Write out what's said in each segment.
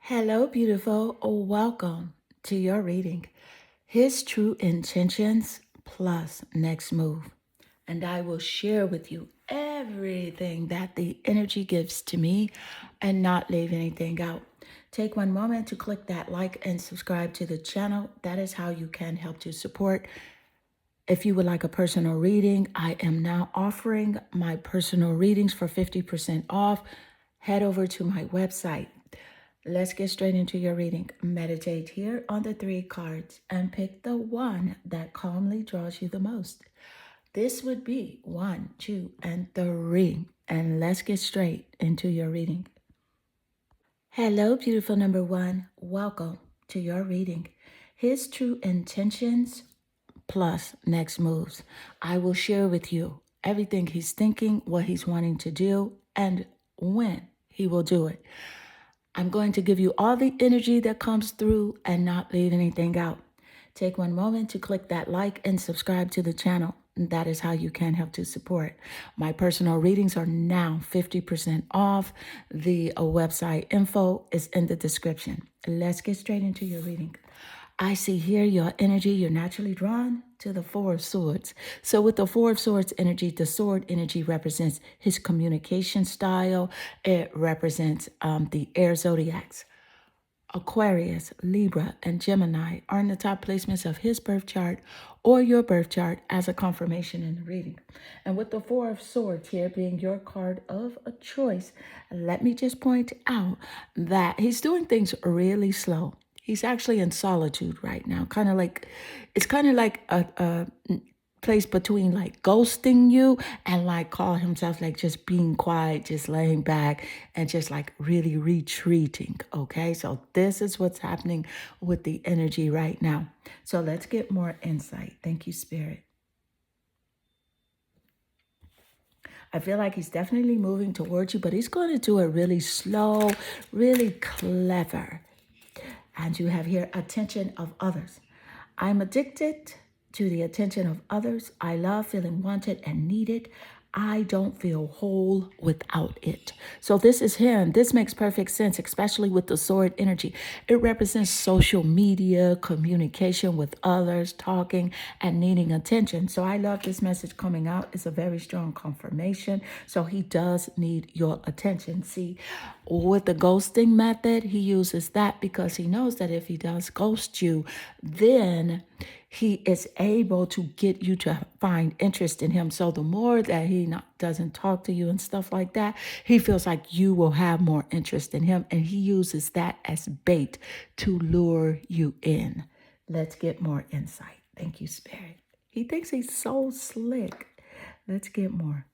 Hello, beautiful. Welcome to your reading. His true intentions plus next move. And I will share with you everything that the energy gives to me and not leave anything out. Take one moment to click that like and subscribe to the channel. That is how you can help to support. If you would like a personal reading, I am now offering my personal readings for 50% off. Head over to my website. Let's get straight into your reading. Meditate here on the three cards and pick the one that calmly draws you the most. This would be 1, 2, and 3. And let's get straight into your reading. Hello, beautiful number 1. Welcome to your reading. His true intentions plus next moves. I will share with you everything he's thinking, what he's wanting to do, and when he will do it. I'm going to give you all the energy that comes through and not leave anything out. Take one moment to click that like and subscribe to the channel. That is how you can help to support. My personal readings are now 50% off. The website info is in the description. Let's get straight into your reading. I see here your energy, you're naturally drawn to the Four of Swords. So with the Four of Swords energy, the sword energy represents his communication style. It represents the air zodiacs. Aquarius, Libra, and Gemini are in the top placements of his birth chart or your birth chart as a confirmation in the reading. And with the Four of Swords here being your card of a choice, let me just point out that he's doing things really slow. He's actually in solitude right now. It's kind of like a place between like ghosting you and like call himself like just being quiet, just laying back and just like really retreating. Okay, so this is what's happening with the energy right now. So let's get more insight. Thank you, Spirit. I feel like he's definitely moving towards you, but he's going to do it really slow, really clever. And you have here attention of others. I'm addicted to the attention of others. I love feeling wanted and needed. I don't feel whole without it. So this is him. This makes perfect sense, especially with the sword energy. It represents social media, communication with others, talking and needing attention. So I love this message coming out. It's a very strong confirmation. So he does need your attention. See, with the ghosting method, he uses that because he knows that if he does ghost you, then he is able to get you to find interest in him. So the more that he doesn't talk to you and stuff like that, he feels like you will have more interest in him. And he uses that as bait to lure you in. Let's get more insight. Thank you, Spirit. He thinks he's so slick. Let's get more.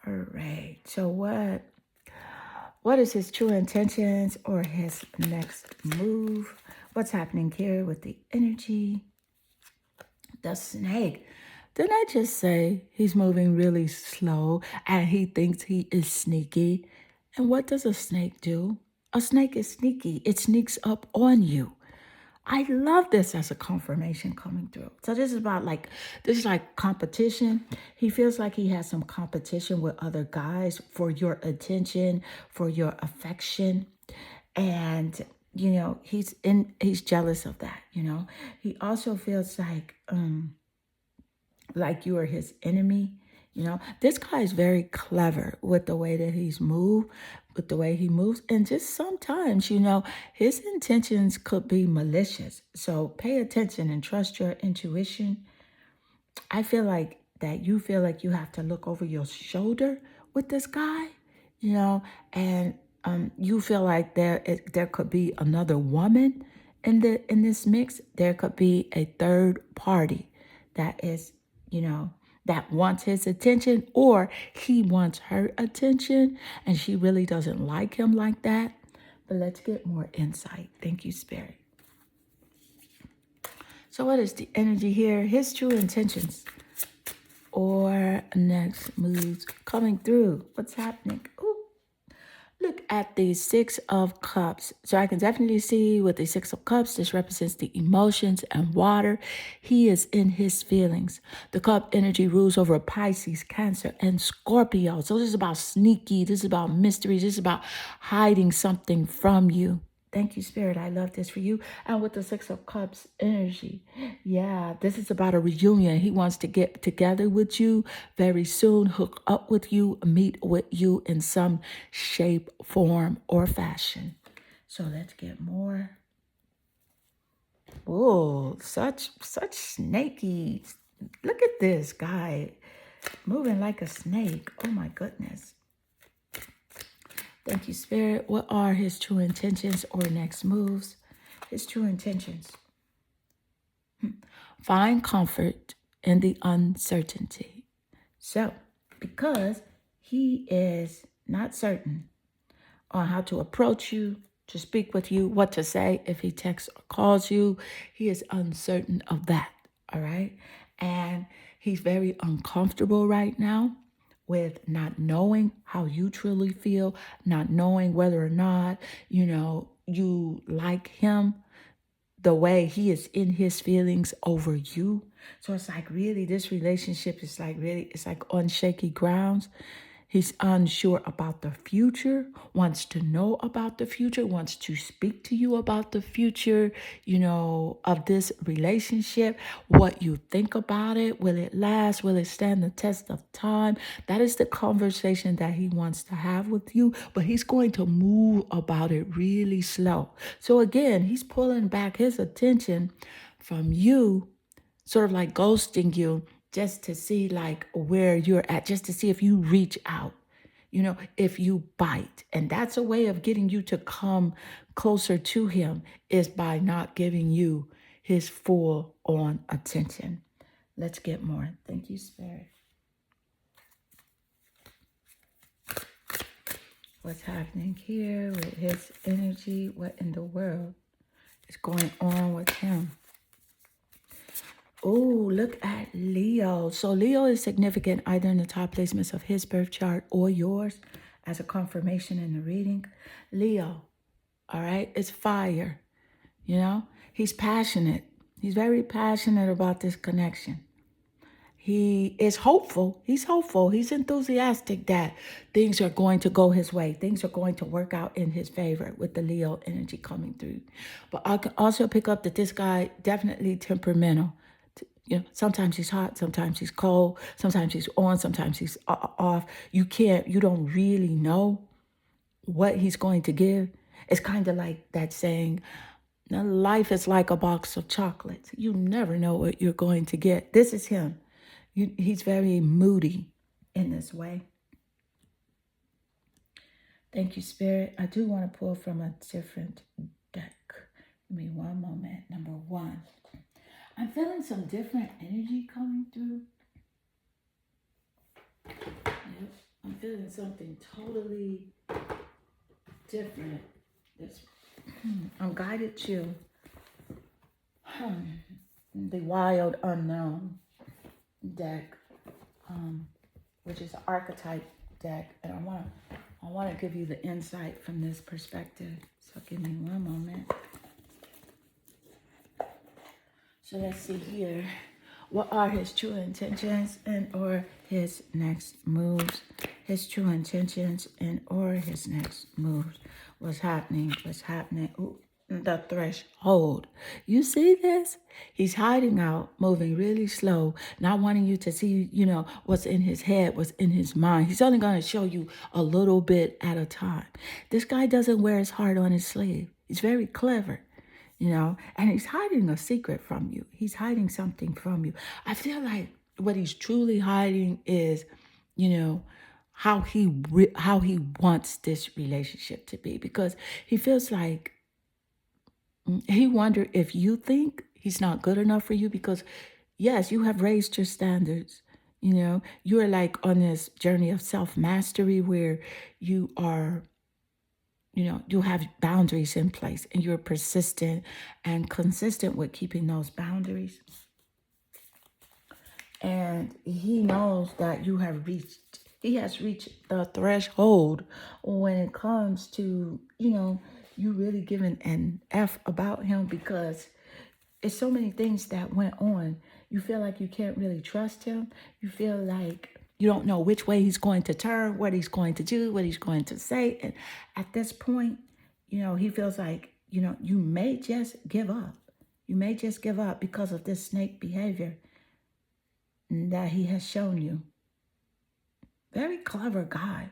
All right. So what is his true intentions or his next move? What's happening here with the energy? The snake. Didn't I just say he's moving really slow and he thinks he is sneaky? And what does a snake do? A snake is sneaky. It sneaks up on you. I love this as a confirmation coming through. So this is like competition. He feels like he has some competition with other guys for your attention, for your affection. And he's jealous of that. He also feels like you are his enemy. This guy is very clever with the way that he's moved, with the way he moves. And just sometimes, his intentions could be malicious. So pay attention and trust your intuition. I feel like that you feel like you have to look over your shoulder with this guy, and you feel like there could be another woman in this mix. There could be a third party that is, that wants his attention, or he wants her attention and she really doesn't like him like that. But let's get more insight. Thank you, Spirit. So what is the energy here? His true intentions or next moves coming through. What's happening? Ooh, look at the Six of Cups. So I can definitely see with the Six of Cups, this represents the emotions and water. He is in his feelings. The cup energy rules over Pisces, Cancer, and Scorpio. So this is about sneaky. This is about mysteries. This is about hiding something from you. Thank you, Spirit. I love this for you. And with the Six of Cups energy, yeah, this is about a reunion. He wants to get together with you very soon, hook up with you, meet with you in some shape, form, or fashion. So let's get more. Oh, such snaky. Look at this guy moving like a snake. Oh my goodness. Thank you, Spirit. What are his true intentions or next moves? His true intentions. Find comfort in the uncertainty. So, because he is not certain on how to approach you, to speak with you, what to say if he texts or calls you, he is uncertain of that. All right. And he's very uncomfortable right now with not knowing how you truly feel, not knowing whether or not, you like him the way he is in his feelings over you. So it's like really this relationship is like really, it's like on shaky grounds. He's unsure about the future, wants to know about the future, wants to speak to you about the future, of this relationship, what you think about it. Will it last? Will it stand the test of time? That is the conversation that he wants to have with you, but he's going to move about it really slow. So again, he's pulling back his attention from you, sort of like ghosting you, just to see like where you're at, just to see if you reach out, if you bite. And that's a way of getting you to come closer to him, is by not giving you his full on attention. Let's get more. Thank you, Spirit. What's happening here with his energy? What in the world is going on with him? Oh, look at Leo. So Leo is significant either in the top placements of his birth chart or yours as a confirmation in the reading. Leo, all right, it's fire. He's passionate. He's very passionate about this connection. He is hopeful. He's hopeful. He's enthusiastic that things are going to go his way. Things are going to work out in his favor with the Leo energy coming through. But I can also pick up that this guy definitely temperamental. Sometimes he's hot, sometimes he's cold, sometimes he's on, sometimes he's off. You don't really know what he's going to give. It's kind of like that saying, life is like a box of chocolates. You never know what you're going to get. This is him. He's very moody in this way. Thank you, Spirit. I do want to pull from a different deck. Give me one moment. Number one. I'm feeling some different energy coming through. Yep. I'm feeling something totally different. I'm guided to the Wild Unknown deck, which is an archetype deck. And I want to give you the insight from this perspective. So give me one moment. So let's see here. What are his true intentions and or his next moves? His true intentions and or his next moves. What's happening? Ooh, the threshold. You see this? He's hiding out, moving really slow, not wanting you to see, what's in his head, what's in his mind. He's only going to show you a little bit at a time. This guy doesn't wear his heart on his sleeve. He's very clever. And he's hiding a secret from you. He's hiding something from you. I feel like what he's truly hiding is, how he wants this relationship to be, because he feels like he wonders if you think he's not good enough for you, because yes, you have raised your standards. You're like on this journey of self-mastery where you are, you have boundaries in place and you're persistent and consistent with keeping those boundaries. And he knows that you have reached He has reached the threshold when it comes to, you really giving an F about him, because it's so many things that went on. You feel like you can't really trust him. You feel like you don't know which way he's going to turn, what he's going to do, what he's going to say. And at this point, he feels like, you may just give up. You may just give up because of this snake behavior that he has shown you. Very clever guy.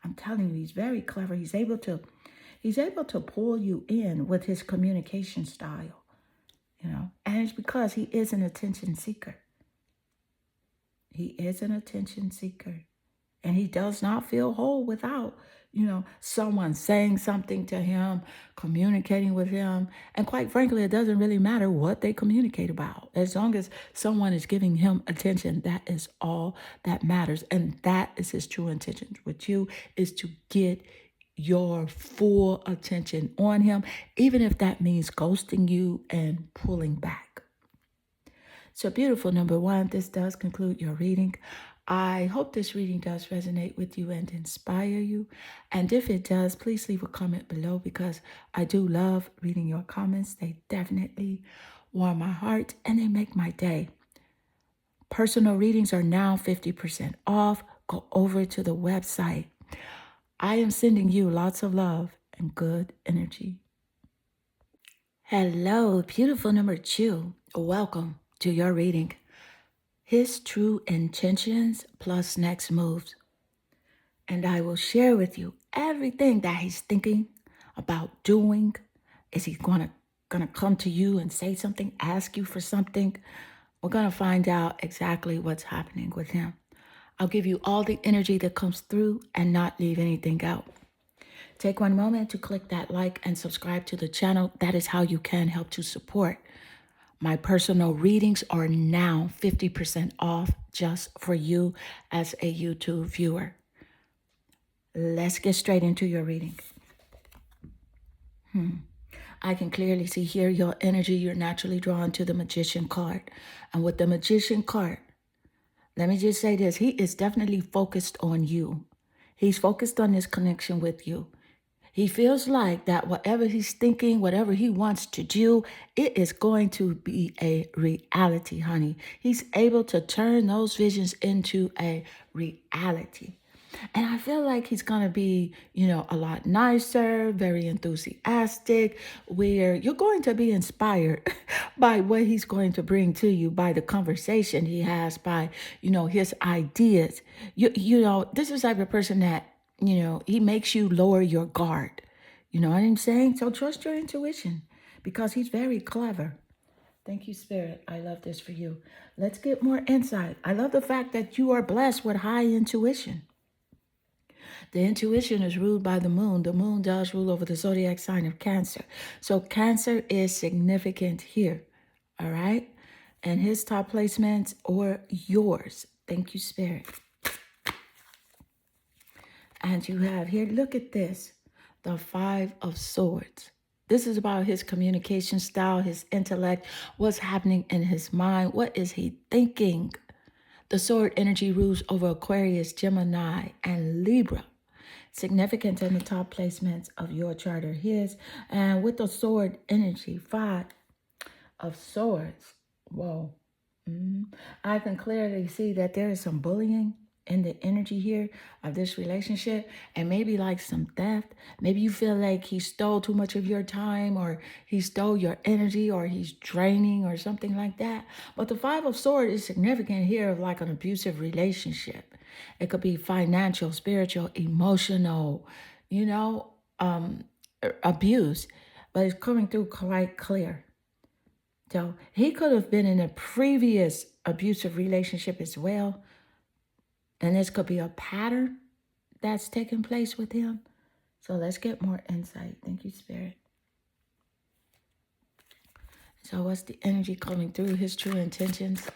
I'm telling you, he's very clever. He's able to pull you in with his communication style, and it's because he is an attention seeker. He is an attention seeker. And he does not feel whole without, someone saying something to him, communicating with him. And quite frankly, it doesn't really matter what they communicate about. As long as someone is giving him attention, that is all that matters. And that is his true intention with you, is to get your full attention on him, even if that means ghosting you and pulling back. So beautiful, number one, this does conclude your reading. I hope this reading does resonate with you and inspire you. And if it does, please leave a comment below, because I do love reading your comments. They definitely warm my heart and they make my day. Personal readings are now 50% off. Go over to the website. I am sending you lots of love and good energy. Hello, beautiful number two. Welcome to your reading. His true intentions plus next moves. And I will share with you everything that he's thinking about doing. Is he gonna come to you and say something, ask you for something? We're gonna find out exactly what's happening with him. I'll give you all the energy that comes through and not leave anything out. Take one moment to click that like and subscribe to the channel. That is how you can help to support. My personal readings are now 50% off just for you as a YouTube viewer. Let's get straight into your reading. I can clearly see here your energy. You're naturally drawn to the Magician card. And with the Magician card, let me just say this. He is definitely focused on you. He's focused on this connection with you. He feels like that whatever he's thinking, whatever he wants to do, it is going to be a reality, honey. He's able to turn those visions into a reality. And I feel like he's going to be, a lot nicer, very enthusiastic, where you're going to be inspired by what he's going to bring to you, by the conversation he has, by, his ideas. This is the type of person that, he makes you lower your guard. You know what I'm saying? So trust your intuition, because he's very clever. Thank you, Spirit. I love this for you. Let's get more insight. I love the fact that you are blessed with high intuition. The intuition is ruled by the moon. The moon does rule over the zodiac sign of Cancer. So Cancer is significant here. All right? And his top placements or yours. Thank you, Spirit. And you have here, look at this, the Five of Swords. This is about his communication style, his intellect, what's happening in his mind, what is he thinking? The sword energy rules over Aquarius, Gemini, and Libra. Significant in the top placements of your chart or his. And with the sword energy, Five of Swords, whoa. I can clearly see that there is some bullying in the energy here of this relationship, and maybe like some theft. Maybe you feel like he stole too much of your time, or he stole your energy, or he's draining or something like that. But the Five of Swords is significant here of like an abusive relationship. It could be financial, spiritual, emotional, abuse, but it's coming through quite clear. So he could have been in a previous abusive relationship as well. And this could be a pattern that's taking place with him. So let's get more insight. Thank you, Spirit. So what's the energy coming through? His true intentions.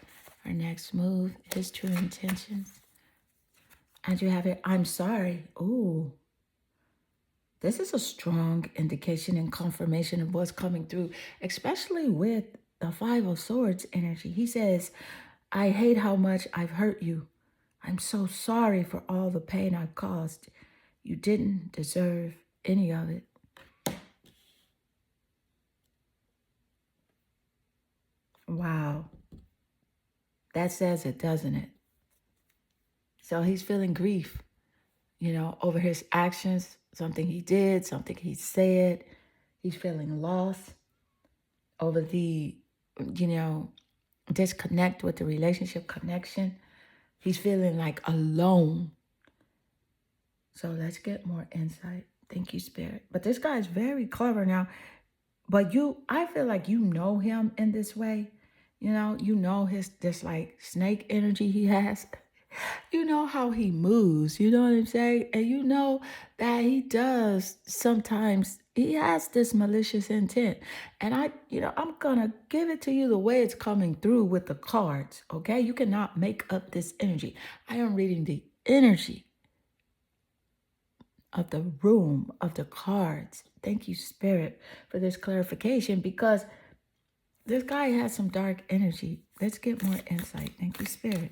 Our next move, his true intentions. And you have it, I'm sorry. Ooh. This is a strong indication and confirmation of what's coming through, especially with the Five of Swords energy. He says, I hate how much I've hurt you. I'm so sorry for all the pain I've caused. You didn't deserve any of it. Wow. That says it, doesn't it? So he's feeling grief, over his actions, something he did, something he said. He's feeling loss over the, you know, disconnect with the relationship connection. He's feeling like alone. So let's get more insight. Thank you, Spirit. But this guy is very clever now. But I feel like you know him in this way. His this like snake energy he has. You know how he moves, you know what I'm saying? And you know that he does sometimes, he has this malicious intent. And I'm gonna give it to you the way it's coming through with the cards, okay? You cannot make up this energy. I am reading the energy of the room, of the cards. Thank you, Spirit, for this clarification, because this guy has some dark energy. Let's get more insight. Thank you, Spirit.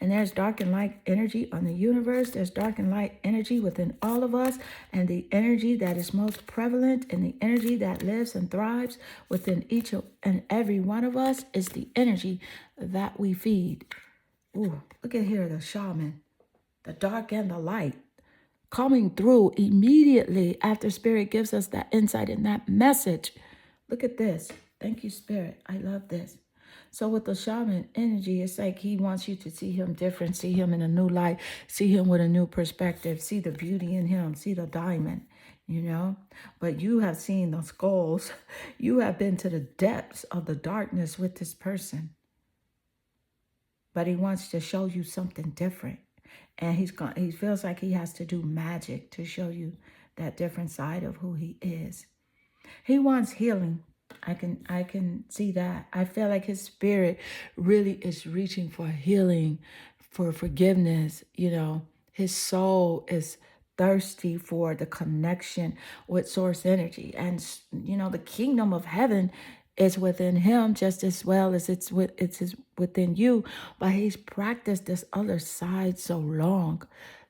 And there's dark and light energy on the universe. There's dark and light energy within all of us. And the energy that is most prevalent and the energy that lives and thrives within each and every one of us is the energy that we feed. Ooh, look at here, the shaman, the dark and the light coming through immediately after Spirit gives us that insight and that message. Look at this. Thank you, Spirit. I love this. So with the shaman energy, it's like he wants you to see him different, see him in a new light, see him with a new perspective, see the beauty in him, see the diamond, But you have seen the skulls. You have been to the depths of the darkness with this person. But he wants to show you something different. And he feels like he has to do magic to show you that different side of who he is. He wants healing. I can see that. I feel like his spirit really is reaching for healing, for forgiveness. His soul is thirsty for the connection with source energy. And, the kingdom of heaven is within him just as well as it's within you. But he's practiced this other side so long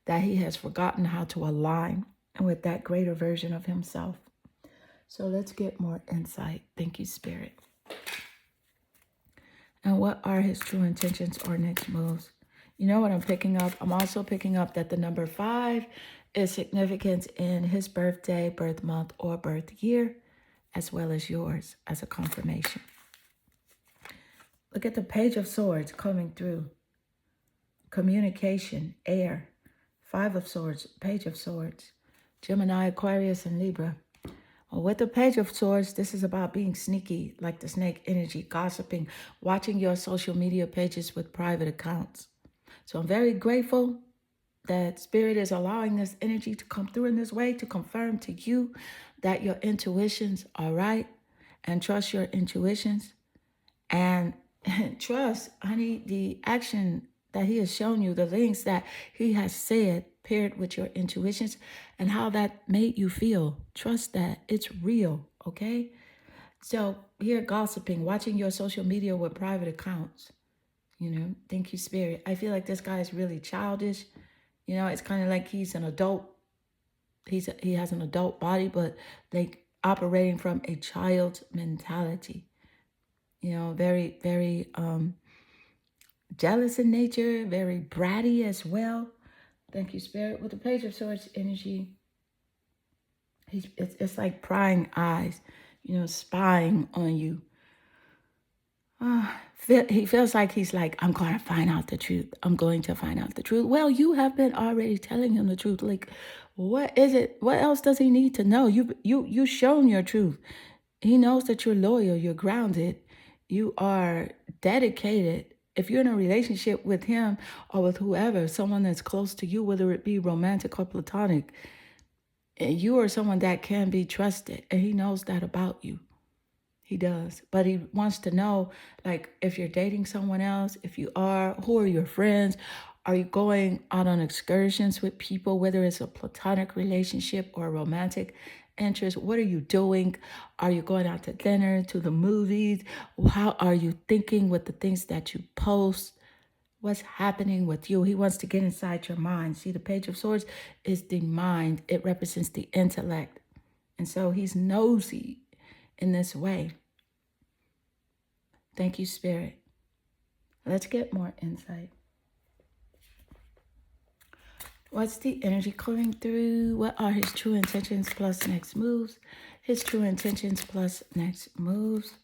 that he has forgotten how to align with that greater version of himself. So let's get more insight. Thank you, Spirit. And what are his true intentions or next moves? You know what I'm picking up? I'm also picking up that the number 5 is significant in his birthday, birth month, or birth year, as well as yours as a confirmation. Look at the Page of Swords coming through. Communication, air. 5 of Swords, Page of Swords. Gemini, Aquarius, and Libra. Well, with the Page of Swords, this is about being sneaky, like the snake energy, gossiping, watching your social media pages with private accounts. So I'm very grateful that Spirit is allowing this energy to come through in this way to confirm to you that your intuitions are right, and trust your intuitions. And trust, honey, the action that he has shown you, the things that he has said, paired with your intuitions and how that made you feel. Trust that it's real, okay? So here, gossiping, watching your social media with private accounts, thank you, Spirit. I feel like this guy is really childish. It's kind of like he's an adult. He has an adult body, but like operating from a child's mentality. Very, very jealous in nature, very bratty as well. Thank you, Spirit. With the Page of Swords energy, it's like prying eyes, spying on you. He feels like he's like, I'm going to find out the truth. I'm going to find out the truth. Well, you have been already telling him the truth. Like, what is it? What else does he need to know? You've shown your truth. He knows that you're loyal, you're grounded, you are dedicated. If you're in a relationship with him or with whoever, someone that's close to you, whether it be romantic or platonic, you are someone that can be trusted, and he knows that about you. He does. But he wants to know, like, if you're dating someone else, if you are, who are your friends? Are you going out on excursions with people, whether it's a platonic relationship or a romantic interest? What are you doing? Are you going out to dinner, to the movies? How are you thinking with the things that you post? what's happening with you. He wants to get inside your mind. See, the Page of Swords is the mind. It represents the intellect. And so he's nosy in this way. Thank you, Spirit. Let's get more insight. What's the energy coming through? What are his true intentions plus next moves? His true intentions plus next moves.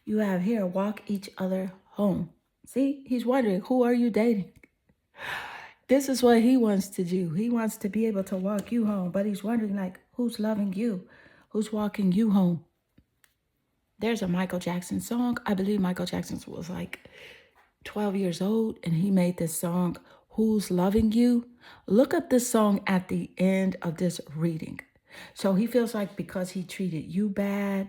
You have here, walk each other home. See, he's wondering, who are you dating? This is what he wants to do. He wants to be able to walk you home, but he's wondering, like, who's loving you? Who's walking you home? There's a Michael Jackson song. I believe Michael Jackson was like 12 years old, and he made this song, Who's Loving You? Look up this song at the end of this reading. So he feels like because he treated you bad,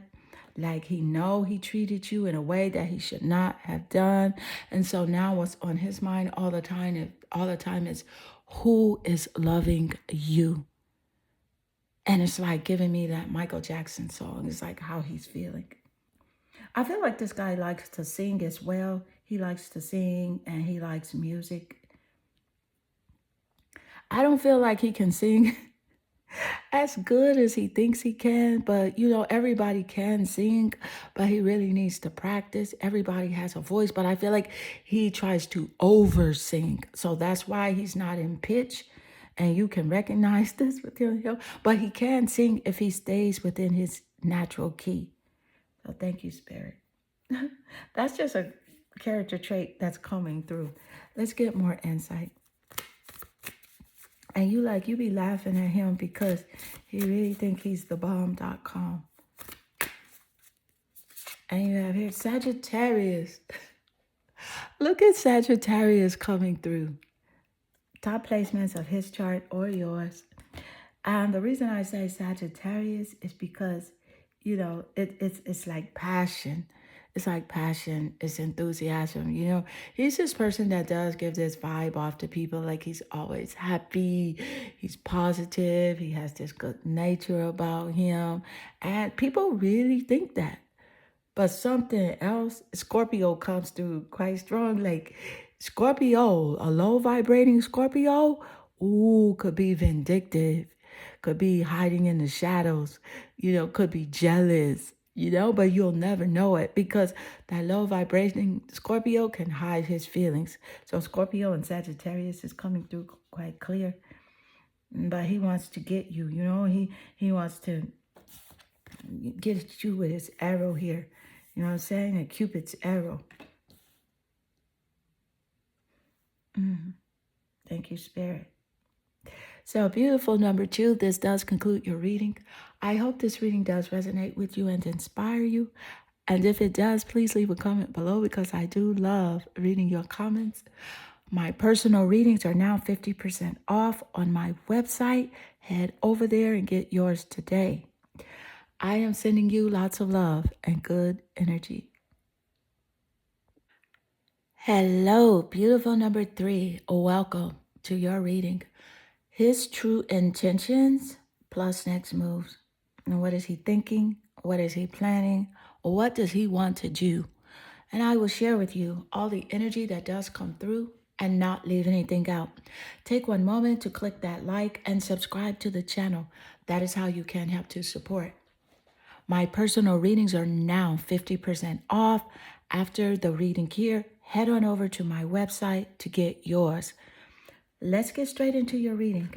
like he treated you in a way that he should not have done. And so now what's on his mind all the time is who is loving you? And it's like giving me that Michael Jackson song. It's like how he's feeling. I feel like this guy likes to sing as well. He likes to sing and he likes music. I don't feel like he can sing as good as he thinks he can, but everybody can sing, but he really needs to practice. Everybody has a voice, but I feel like he tries to over sing. So that's why he's not in pitch. And you can recognize this with him, but he can sing if he stays within his natural key. So thank you, Spirit. That's just a character trait that's coming through. Let's get more insight. And you be laughing at him because he really think he's the bomb.com. And you have here Sagittarius. Look at Sagittarius coming through. Top placements of his chart or yours. And the reason I say Sagittarius is because, it's like passion. It's like passion, it's enthusiasm. He's this person that does give this vibe off to people. Like he's always happy, he's positive, he has this good nature about him. And people really think that. But something else, Scorpio comes through quite strong. Like Scorpio, a low vibrating Scorpio, could be vindictive, could be hiding in the shadows, could be jealous, but you'll never know it because that low vibrating Scorpio can hide his feelings. So Scorpio and Sagittarius is coming through quite clear. But he wants to get you, he wants to get you with his arrow here. You know what I'm saying? A Cupid's arrow. Thank you, Spirit. So beautiful, number 2. This does conclude your reading. I hope this reading does resonate with you and inspire you. And if it does, please leave a comment below because I do love reading your comments. My personal readings are now 50% off on my website. Head over there and get yours today. I am sending you lots of love and good energy. Hello, beautiful number 3. Welcome to your reading. His true intentions plus next moves. And what is he thinking? What is he planning? What does he want to do? And I will share with you all the energy that does come through and not leave anything out. Take one moment to click that like and subscribe to the channel. That is how you can help to support. My personal readings are now 50% off. After the reading here, head on over to my website to get yours. Let's get straight into your reading.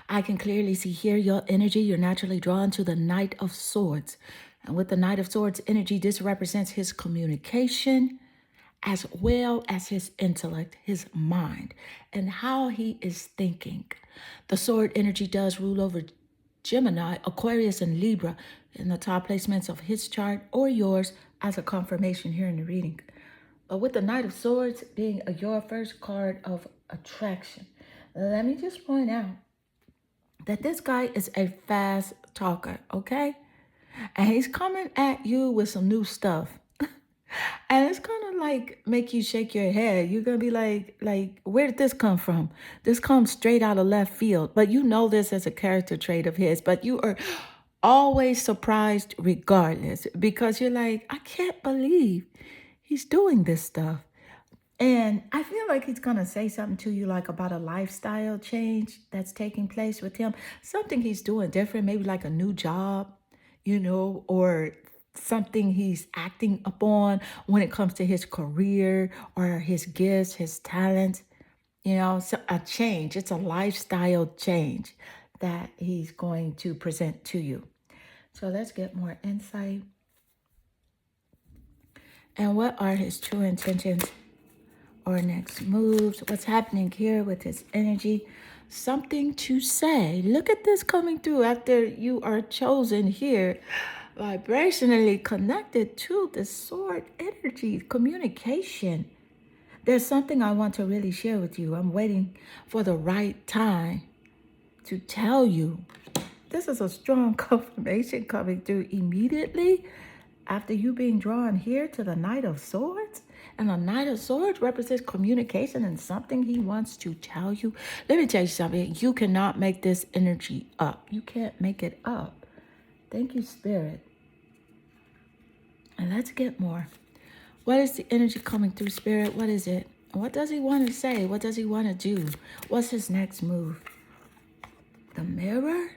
I can clearly see here your energy. You're naturally drawn to the Knight of Swords. And with the Knight of Swords energy, this represents his communication as well as his intellect, his mind, and how he is thinking. The sword energy does rule over Gemini, Aquarius, and Libra in the top placements of his chart or yours as a confirmation here in the reading. But with the Knight of Swords being your first card of attraction, let me just point out that this guy is a fast talker, okay? And he's coming at you with some new stuff. And it's gonna like make you shake your head. You're gonna be like, where did this come from? This comes straight out of left field. But you know this as a character trait of his, but you are always surprised regardless because you're like, I can't believe He's doing this stuff. And I feel like he's going to say something to you like about a lifestyle change that's taking place with him. Something he's doing different, maybe like a new job, or something he's acting upon when it comes to his career or his gifts, his talents. So a change. It's a lifestyle change that he's going to present to you. So let's get more insight. And what are his true intentions or next moves? What's happening here with his energy? Something to say. Look at this coming through after you are chosen here, vibrationally connected to the sword energy, communication. There's something I want to really share with you. I'm waiting for the right time to tell you. This is a strong confirmation coming through immediately after you being drawn here to the Knight of Swords. And the Knight of Swords represents communication and something he wants to tell you. Let me tell you something. You cannot make this energy up. You can't make it up. Thank you, Spirit. And let's get more. What is the energy coming through, Spirit? What is it? What does he want to say? What does he want to do? What's his next move? The Mirror?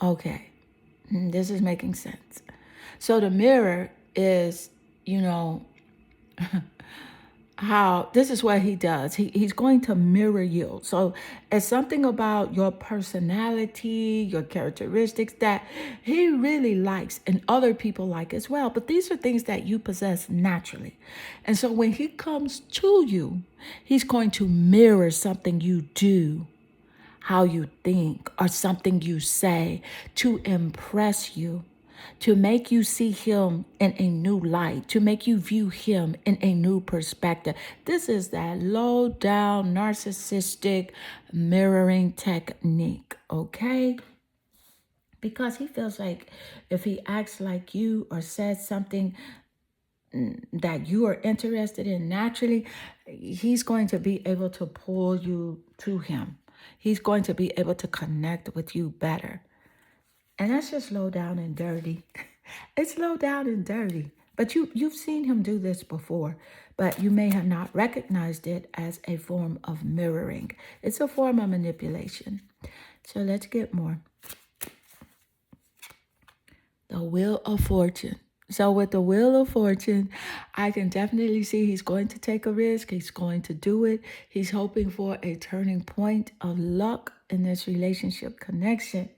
Okay. This is making sense. So the mirror is, how this is what he does. He's going to mirror you. So it's something about your personality, your characteristics that he really likes and other people like as well. But these are things that you possess naturally. And so when he comes to you, he's going to mirror something you do, how you think, or something you say to impress you, to make you see him in a new light, to make you view him in a new perspective. This is that low down narcissistic mirroring technique, okay? Because he feels like if he acts like you or says something that you are interested in naturally, he's going to be able to pull you to him. He's going to be able to connect with you better. And that's just low down and dirty. It's low down and dirty. But you've seen him do this before, but you may have not recognized it as a form of mirroring. It's a form of manipulation. So let's get more. The Wheel of Fortune. So with the Wheel of Fortune, I can definitely see he's going to take a risk. He's going to do it. He's hoping for a turning point of luck in this relationship connection.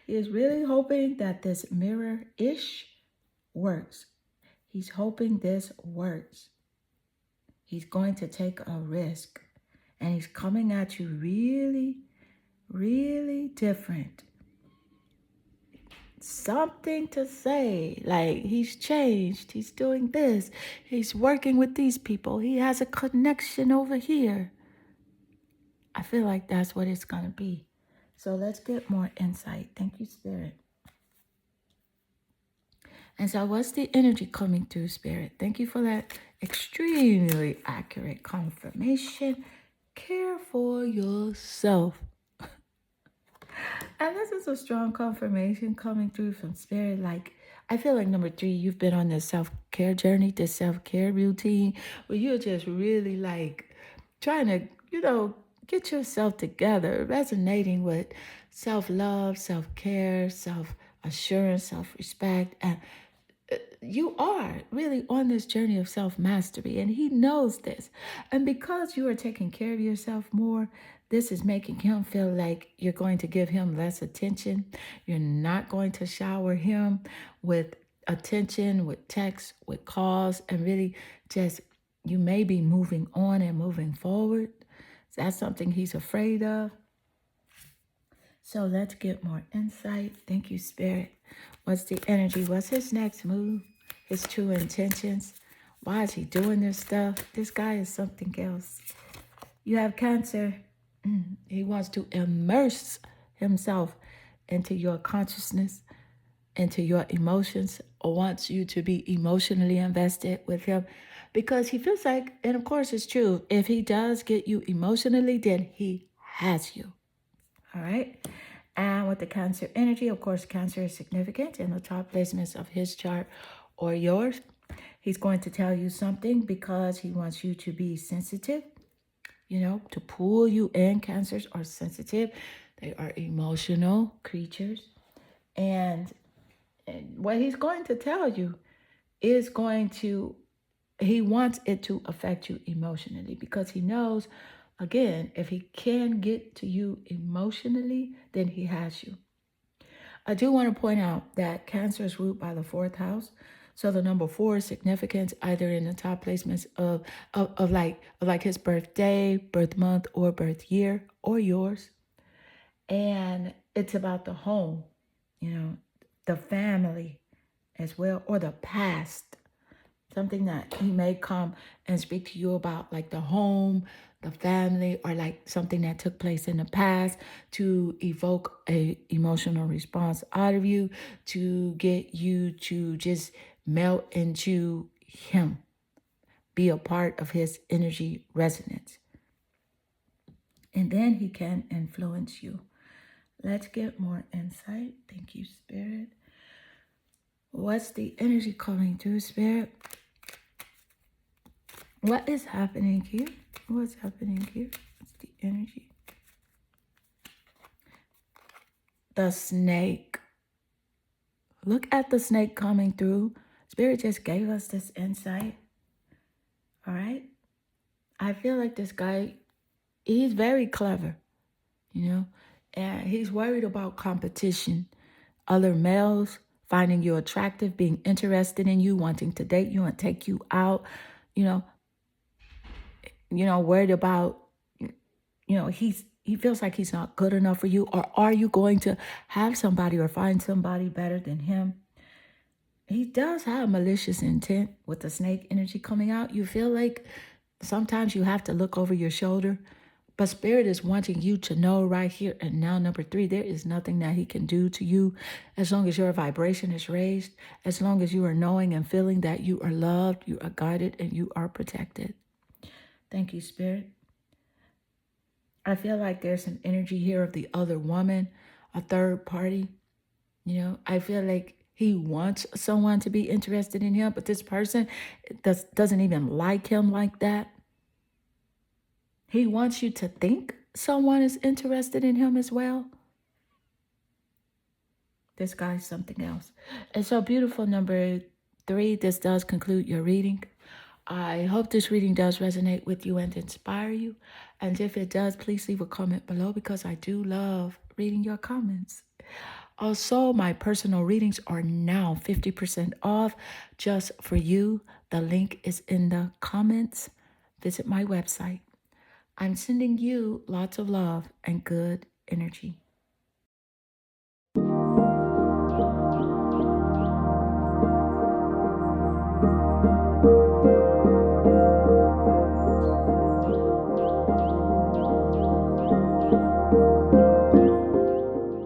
He is really hoping that this mirror-ish works. He's hoping this works. He's going to take a risk. And he's coming at you really, really different. Something to say, like he's changed, he's doing this, he's working with these people, he has a connection over here. I feel like that's what it's going to be. So let's get more insight. Thank you, Spirit. And so what's the energy coming through, Spirit? Thank you for that extremely accurate confirmation. Care for yourself. And this is a strong confirmation coming through from Spirit. Like, I feel like number 3, you've been on this self-care journey, this self-care routine, where you're just really like trying to, get yourself together, resonating with self-love, self-care, self-assurance, self-respect. And you are really on this journey of self-mastery, and he knows this. And because you are taking care of yourself more, this is making him feel like you're going to give him less attention. You're not going to shower him with attention, with texts, with calls, and really just, you may be moving on and moving forward. That's something he's afraid of. So let's get more insight. Thank you, Spirit. What's the energy? What's his next move? His true intentions? Why is he doing this stuff? This guy is something else. You have Cancer. He wants to immerse himself into your consciousness, into your emotions, or wants you to be emotionally invested with him, because he feels like, and of course it's true, if he does get you emotionally, then he has you. All right. And with the Cancer energy, of course, Cancer is significant in the top placements of his chart or yours. He's going to tell you something because he wants you to be sensitive, to pull you in. Cancers are sensitive. They are emotional creatures. And what he's going to tell you is he wants it to affect you emotionally because he knows, again, if he can get to you emotionally, then he has you. I do want to point out that Cancer is ruled by the fourth house. So the number 4 is significant either in the top placements of like his birthday, birth month, or birth year, or yours. And it's about the home, the family as well, or the past. Something that he may come and speak to you about, like the home, the family, or like something that took place in the past to evoke a emotional response out of you, to get you to just melt into him, be a part of his energy resonance. And then he can influence you. Let's get more insight. Thank you, Spirit. What's the energy coming through, Spirit? What is happening here? What's happening here? What's the energy? The snake. Look at the snake coming through. Spirit just gave us this insight. All right? I feel like this guy, he's very clever, and he's worried about competition. Other males finding you attractive, being interested in you, wanting to date you and take you out, worried about, he feels like he's not good enough for you. Or are you going to have somebody or find somebody better than him? He does have malicious intent with the snake energy coming out. You feel like sometimes you have to look over your shoulder, but Spirit is wanting you to know right here and now, number 3, there is nothing that he can do to you as long as your vibration is raised, as long as you are knowing and feeling that you are loved, you are guided, and you are protected. Thank you, Spirit. I feel like there's an energy here of the other woman, a third party. I feel like he wants someone to be interested in him, but this person doesn't even like him like that. He wants you to think someone is interested in him as well. This guy's something else. And so, beautiful, number 3, this does conclude your reading. I hope this reading does resonate with you and inspire you. And if it does, please leave a comment below because I do love reading your comments. Also, my personal readings are now 50% off just for you. The link is in the comments. Visit my website. I'm sending you lots of love and good energy.